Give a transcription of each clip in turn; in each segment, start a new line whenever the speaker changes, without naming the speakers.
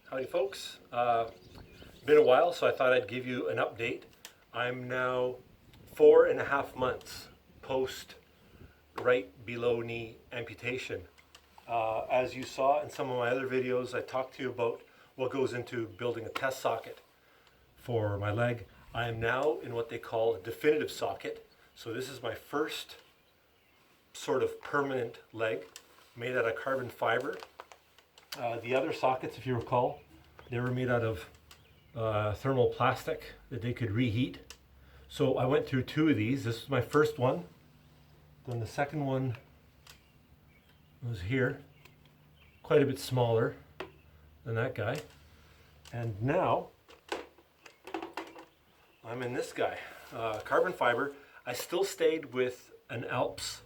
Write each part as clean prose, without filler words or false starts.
Howdy folks. Been a while, so I thought I'd give you an update. I'm now 4.5 months post right below knee amputation. As you saw in some of my other videos, I talked to you about what goes into building a test socket for my leg. I am now in what they call a definitive socket. So this is my first sort of permanent leg made out of carbon fiber. The other sockets, if you recall, they were made out of thermal plastic that they could reheat. So I went through two of these. This was my first one. Then the second one was here, quite a bit smaller than that guy. And now I'm in this guy, carbon fiber. I still stayed with an Alps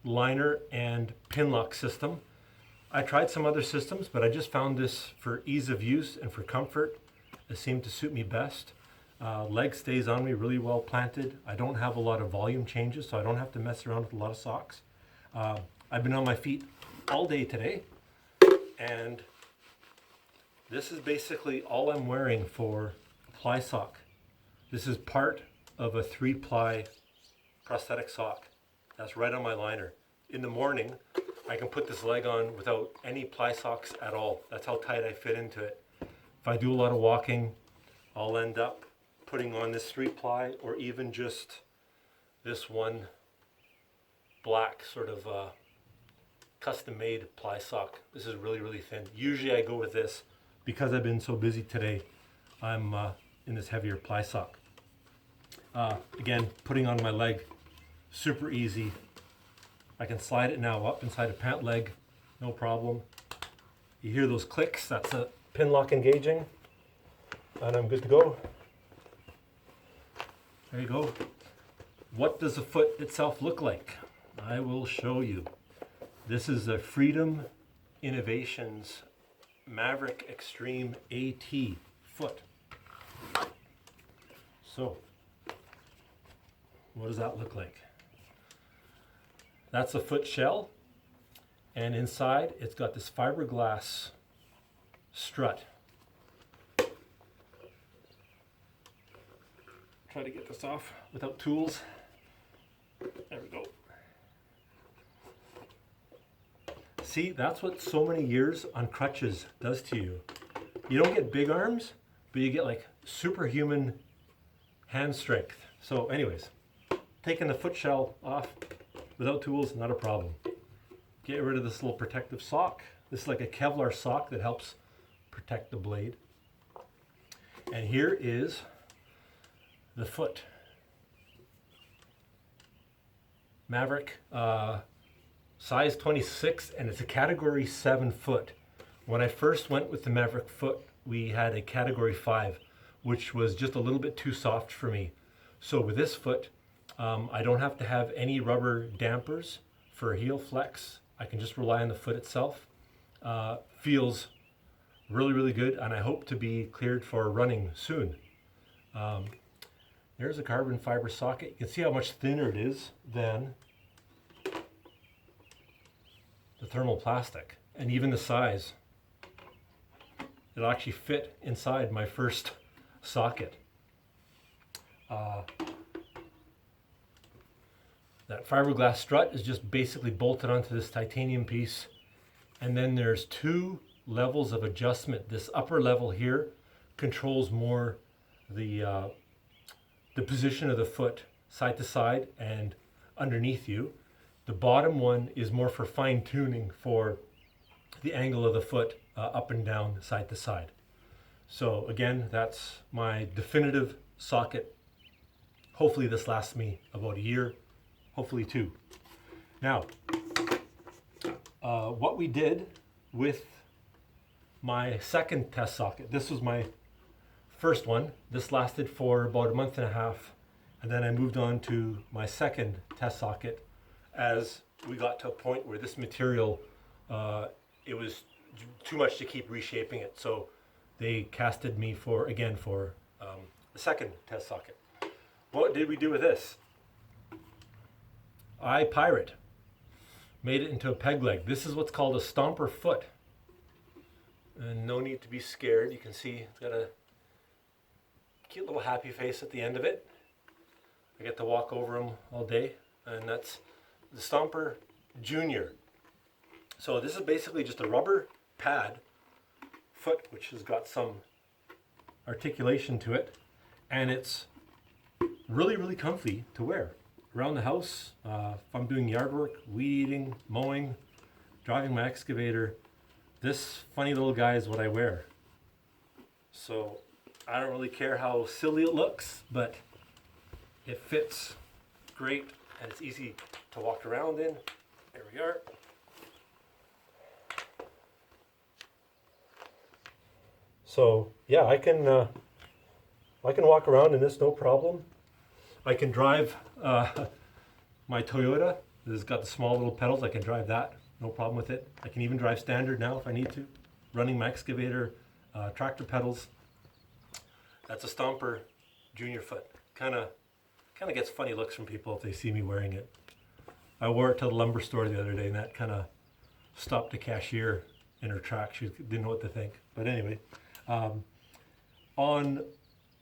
liner and pin lock system. I tried some other systems, but I just found this for ease of use and for comfort. It seemed to suit me best. Leg stays on me really well planted. I don't have a lot of volume changes, so I don't have to mess around with a lot of socks. I've been on my feet all day today, and this is basically all I'm wearing for a ply sock. This is part of a 3-ply prosthetic sock. That's right on my liner. In the morning, I can put this leg on without any ply socks at all. That's how tight I fit into it. If I do a lot of walking, I'll end up putting on this 3-ply or even just this one black sort of custom-made ply sock. This is really, really thin. Usually I go with this. Because I've been so busy today, I'm in this heavier ply sock. Again, putting on my leg, super easy. I can slide it now up inside a pant leg, no problem. You hear those clicks, that's a pin lock engaging, and I'm good to go. There you go. What does the foot itself look like? I will show you. This is a Freedom Innovations Maverick Extreme AT foot. So, what does that look like? That's a foot shell, and inside it's got this fiberglass strut. Try to get this off without tools. There we go. See, that's what so many years on crutches does to you. You don't get big arms, but you get like superhuman hand strength. So anyways, taking the foot shell off without tools, not a problem. Get rid of this little protective sock. This is like a Kevlar sock that helps protect the blade. And here is the foot. Maverick, size 26, and it's a category 7 foot. When I first went with the Maverick foot, we had a category 5, which was just a little bit too soft for me. So with this foot, I don't have to have any rubber dampers for heel flex. I can just rely on the foot itself. Feels really, really good, and I hope to be cleared for running soon. There's a carbon fiber socket. You can see how much thinner it is than the thermal plastic, and even the size. It'll actually fit inside my first socket. That fiberglass strut is just basically bolted onto this titanium piece, and then there's 2 levels of adjustment. This upper level here controls more the position of the foot side to side and underneath you. The bottom one is more for fine tuning for the angle of the foot up and down, side to side. So again, that's my definitive socket. Hopefully this lasts me about a year, hopefully 2. Now, what we did with my second test socket, this was my first one. This lasted for about a month and a half, and then I moved on to my second test socket as we got to a point where this material, it was too much to keep reshaping it. So they casted me for the second test socket. What did we do with this? I pirate made it into a peg leg. This is what's called a Stomper Foot. and no need to be scared. You can see it's got a cute little happy face at the end of it. I get to walk over him all day, and that's the Stomper Junior. So this is basically just a rubber pad foot, which has got some articulation to it, and it's really, really comfy to wear around the house. If I'm doing yard work, weed eating, mowing, driving my excavator, this funny little guy is what I wear. So I don't really care how silly it looks, but it fits great and it's easy to walk around in. There we are. So yeah, I can walk around in this no problem. I can drive my Toyota. This has got the small little pedals. I can drive that, no problem with it. I can even drive standard now if I need to, running my excavator, tractor pedals. That's a Stomper Junior foot. Kind of gets funny looks from people if they see me wearing it. I wore it to the lumber store the other day, and that kind of stopped the cashier in her tracks. She didn't know what to think. But anyway, on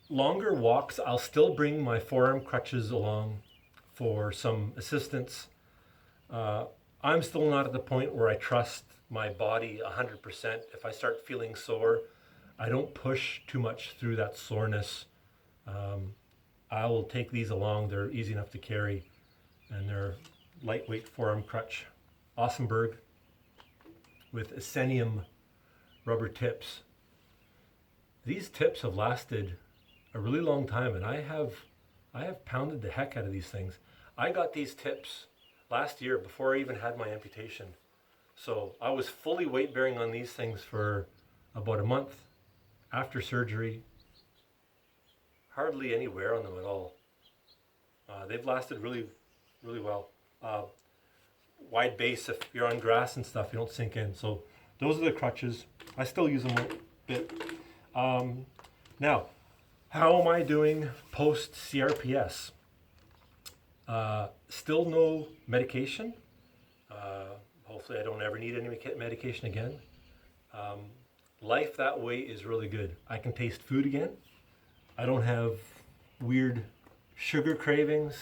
longer walks, I'll still bring my forearm crutches along for some assistance. I'm still not at the point where I trust my body 100%. If I start feeling sore, I don't push too much through that soreness. I will take these along. They're easy enough to carry, and they're lightweight forearm crutch. Awesenberg with Ascenium rubber tips. These tips have lasted a really long time, and I have pounded the heck out of these things. I got these tips last year before I even had my amputation. So I was fully weight bearing on these things for about a month after surgery. Hardly any wear on them at all. They've lasted really, really well. Wide base, if you're on grass and stuff, you don't sink in. So those are the crutches. I still use them a bit. Now, how am I doing post CRPS? Still no medication. Hopefully I don't ever need any medication again. Life that way is really good. I can taste food again. I don't have weird sugar cravings.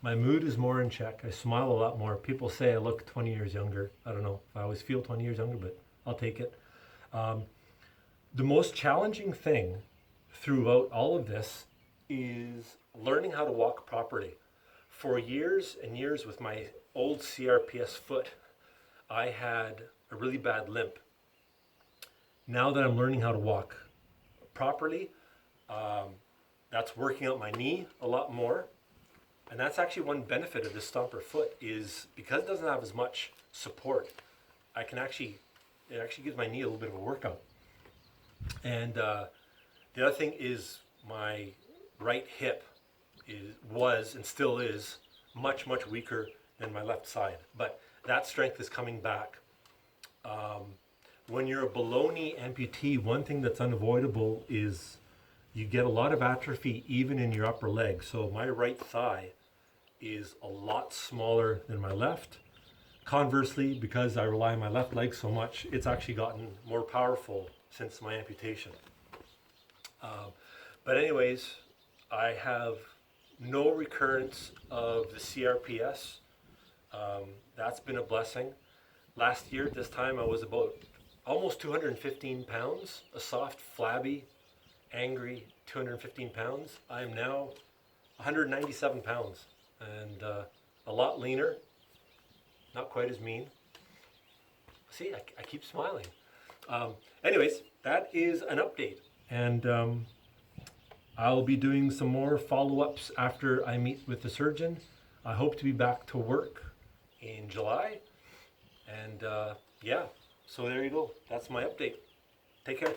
My mood is more in check. I smile a lot more. People say I look 20 years younger. I don't know if I always feel 20 years younger, but I'll take it. The most challenging thing throughout all of this is learning how to walk properly. For years and years with my old CRPS foot, I had a really bad limp. Now that I'm learning how to walk properly, that's working out my knee a lot more. And that's actually one benefit of this Stomper foot is because it doesn't have as much support, it actually gives my knee a little bit of a workout. And the other thing is my right hip was and still is much, much weaker than my left side. But that strength is coming back. When you're a below knee amputee, one thing that's unavoidable is you get a lot of atrophy even in your upper leg. So my right thigh is a lot smaller than my left. Conversely, because I rely on my left leg so much, it's actually gotten more powerful since my amputation. But anyways, I have no recurrence of the CRPS. That's been a blessing. Last year at this time I was about almost 215 pounds, a soft, flabby, angry 215 pounds. I am now 197 pounds and a lot leaner, not quite as mean. See, I keep smiling. Anyways, that is an update, and I'll be doing some more follow-ups after I meet with the surgeon. I hope to be back to work in July, and yeah, so there you go. That's my update. Take care.